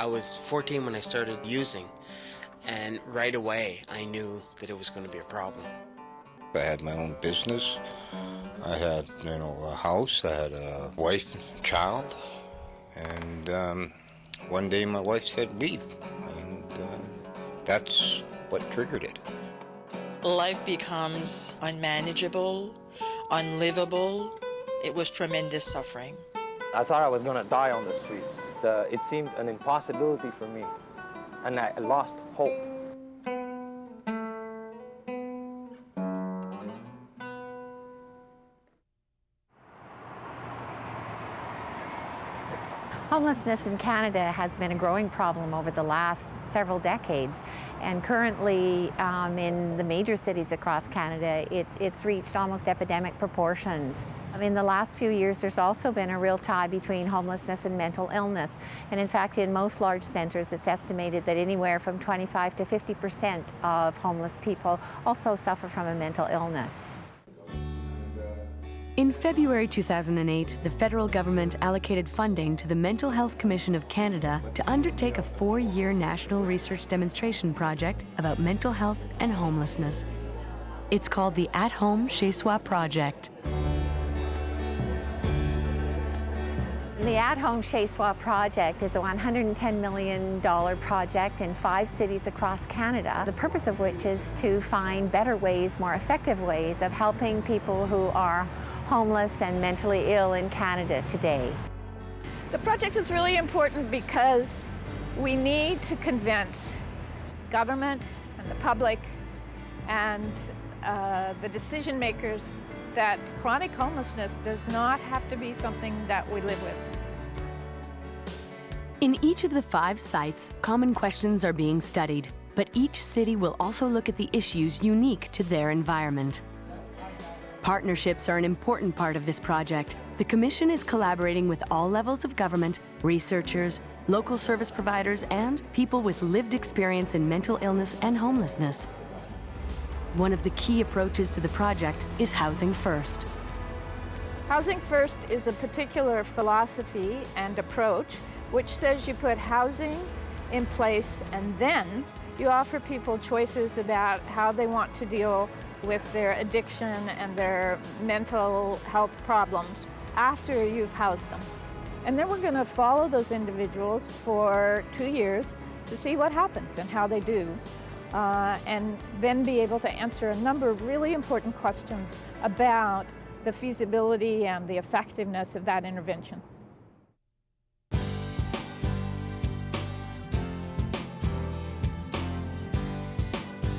I was 14 when I started using, and right away I knew that it was going to be a problem. I had my own business. I had, a house. I had a wife, child, and one day my wife said, leave, and that's what triggered it. Life becomes unmanageable, unlivable. It was tremendous suffering. I thought I was going to die on the streets. It seemed an impossibility for me, and I lost hope. Homelessness in Canada has been a growing problem over the last several decades, and currently in the major cities across Canada, it's reached almost epidemic proportions. In the last few years, there's also been a real tie between homelessness and mental illness, and in fact, in most large centres, it's estimated that anywhere from 25 to 50% of homeless people also suffer from a mental illness. In February 2008, the federal government allocated funding to the Mental Health Commission of Canada to undertake a 4-year national research demonstration project about mental health and homelessness. It's called the At Home Chez Soi Project. The At Home Chez Soi Project is a $110 million project in 5 cities across Canada, the purpose of which is to find better ways, more effective ways of helping people who are homeless and mentally ill in Canada today. The project is really important because we need to convince government and the public and the decision makers that chronic homelessness does not have to be something that we live with. In each of the 5 sites, common questions are being studied, but each city will also look at the issues unique to their environment. Partnerships are an important part of this project. The Commission is collaborating with all levels of government, researchers, local service providers, and people with lived experience in mental illness and homelessness. One of the key approaches to the project is Housing First. Housing First is a particular philosophy and approach which says you put housing in place and then you offer people choices about how they want to deal with their addiction and their mental health problems after you've housed them. And then we're going to follow those individuals for 2 years to see what happens and how they do. And then be able to answer a number of really important questions about the feasibility and the effectiveness of that intervention.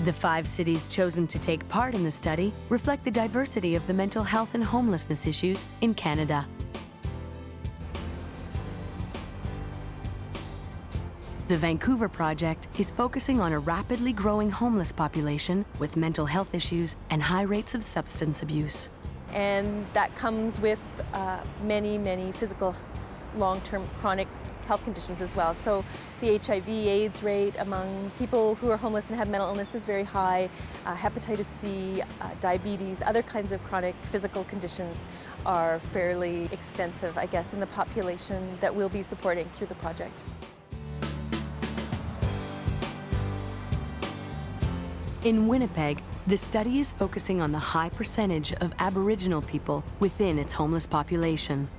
The 5 cities chosen to take part in the study reflect the diversity of the mental health and homelessness issues in Canada. The Vancouver project is focusing on a rapidly growing homeless population with mental health issues and high rates of substance abuse. And that comes with many physical, long-term chronic health conditions as well. So the HIV/AIDS rate among people who are homeless and have mental illness is very high. Hepatitis C, diabetes, other kinds of chronic physical conditions are fairly extensive, I guess, in the population that we'll be supporting through the project. In Winnipeg, the study is focusing on the high percentage of Aboriginal people within its homeless population.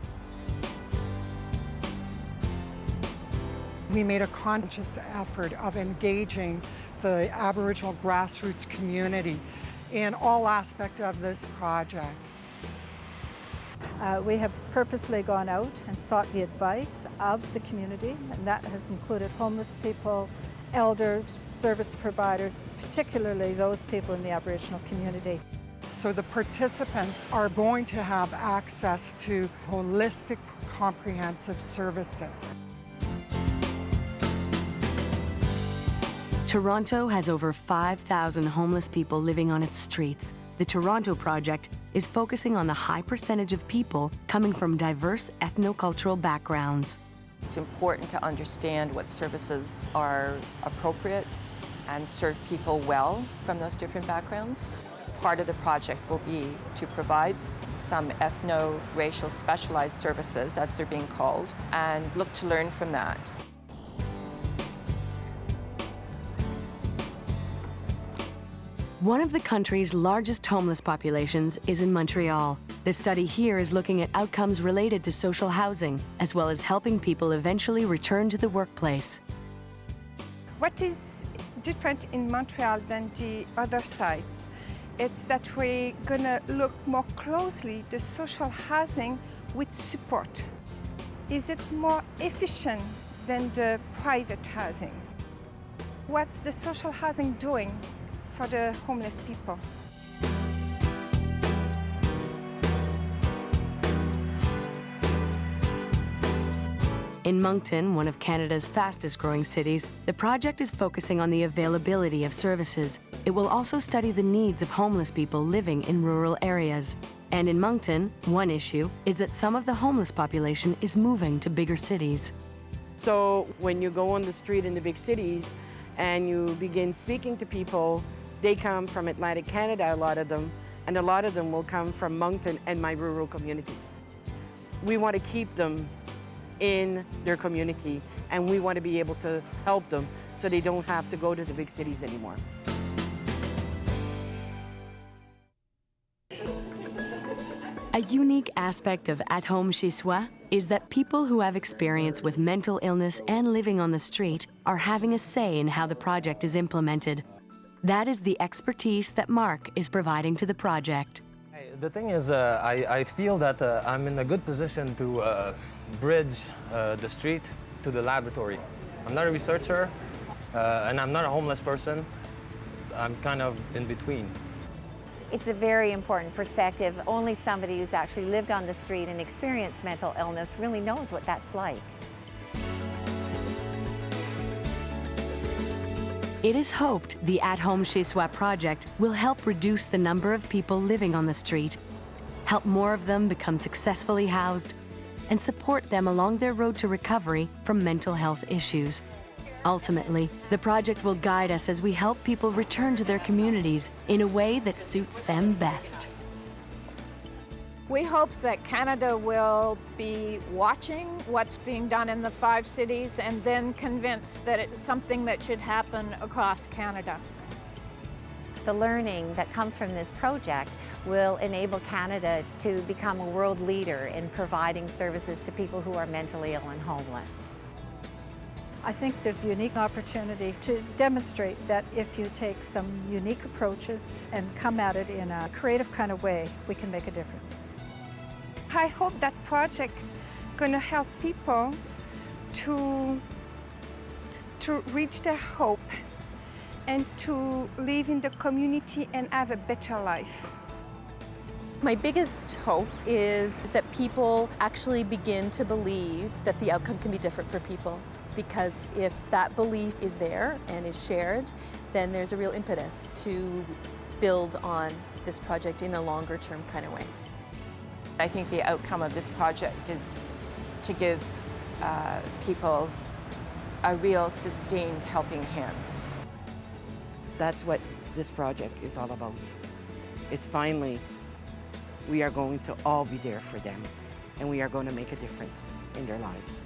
We made a conscious effort of engaging the Aboriginal grassroots community in all aspects of this project. We have purposely gone out and sought the advice of the community, and that has included homeless people, elders, service providers, particularly those people in the Aboriginal community. So the participants are going to have access to holistic, comprehensive services. Toronto has over 5,000 homeless people living on its streets. The Toronto project is focusing on the high percentage of people coming from diverse ethnocultural backgrounds. It's important to understand what services are appropriate and serve people well from those different backgrounds. Part of the project will be to provide some ethno-racial specialized services, as they're being called, and look to learn from that. One of the country's largest homeless populations is in Montreal. The study here is looking at outcomes related to social housing, as well as helping people eventually return to the workplace. What is different in Montreal than the other sites? It's that we're gonna look more closely the social housing with support. Is it more efficient than the private housing? What's the social housing doing for the homeless people? In Moncton, one of Canada's fastest growing cities, the project is focusing on the availability of services. It will also study the needs of homeless people living in rural areas. And in Moncton, one issue is that some of the homeless population is moving to bigger cities. So when you go on the street in the big cities and you begin speaking to people, they come from Atlantic Canada, a lot of them, and a lot of them will come from Moncton and my rural community. We want to keep them in their community, and we want to be able to help them so they don't have to go to the big cities anymore. A unique aspect of At Home Chez Soi is that people who have experience with mental illness and living on the street are having a say in how the project is implemented. That is the expertise that Mark is providing to the project. The thing is, I feel that I'm in a good position to bridge the street to the laboratory. I'm not a researcher, and I'm not a homeless person. I'm kind of in between. It's a very important perspective. Only somebody who's actually lived on the street and experienced mental illness really knows what that's like. It is hoped the At Home Chez Soi project will help reduce the number of people living on the street, help more of them become successfully housed, and support them along their road to recovery from mental health issues. Ultimately, the project will guide us as we help people return to their communities in a way that suits them best. We hope that Canada will be watching what's being done in the 5 cities and then convinced that it's something that should happen across Canada. The learning that comes from this project will enable Canada to become a world leader in providing services to people who are mentally ill and homeless. I think there's a unique opportunity to demonstrate that if you take some unique approaches and come at it in a creative kind of way, we can make a difference. I hope that project's gonna help people to reach their hope and to live in the community and have a better life. My biggest hope is that people actually begin to believe that the outcome can be different for people. Because if that belief is there and is shared, then there's a real impetus to build on this project in a longer term kind of way. I think the outcome of this project is to give people a real sustained helping hand. That's what this project is all about. It's finally, we are going to all be there for them, and we are going to make a difference in their lives.